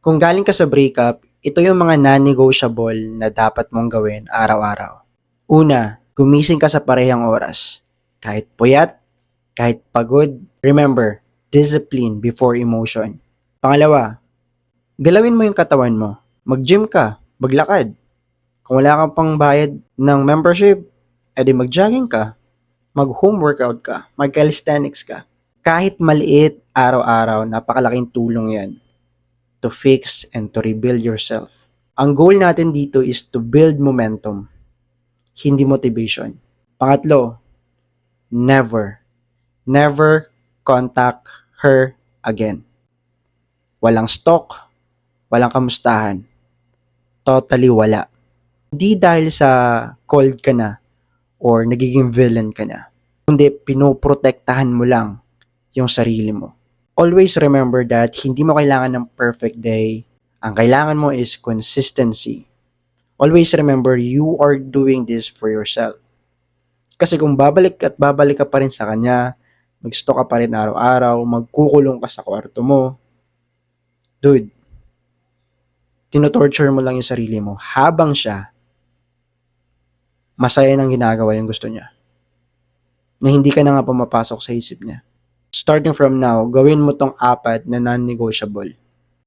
Kung galing ka sa breakup, ito yung mga non-negotiable na dapat mong gawin araw-araw. Una, gumising ka sa parehang oras. Kahit puyat, kahit pagod, remember, discipline before emotion. Pangalawa, galawin mo yung katawan mo. Mag-gym ka, maglakad. Kung wala kang pang bayad ng membership, edi mag-jogging ka, mag-home workout ka, mag-calisthenics ka. Kahit maliit, araw-araw, napakalaking tulong yan to fix and to rebuild yourself. Ang goal natin dito is to build momentum, hindi motivation. Pangatlo, never contact her again. Walang stalk, walang kamustahan. Totally wala. Hindi dahil sa cold ka na or nagiging villain ka na, kundi pinoprotektahan mo lang yung sarili mo. Always remember that hindi mo kailangan ng perfect day. Ang kailangan mo is consistency. Always remember you are doing this for yourself. Kasi kung babalik at babalik ka pa rin sa kanya, mag-stalk ka pa rin araw-araw, magkukulong ka sa kwarto mo, dude, tinotorture mo lang yung sarili mo habang siya masaya nang ginagawa yung gusto niya. Na hindi ka na nga pumapasok sa isip niya. Starting from now, gawin mo tong 4 na non-negotiable.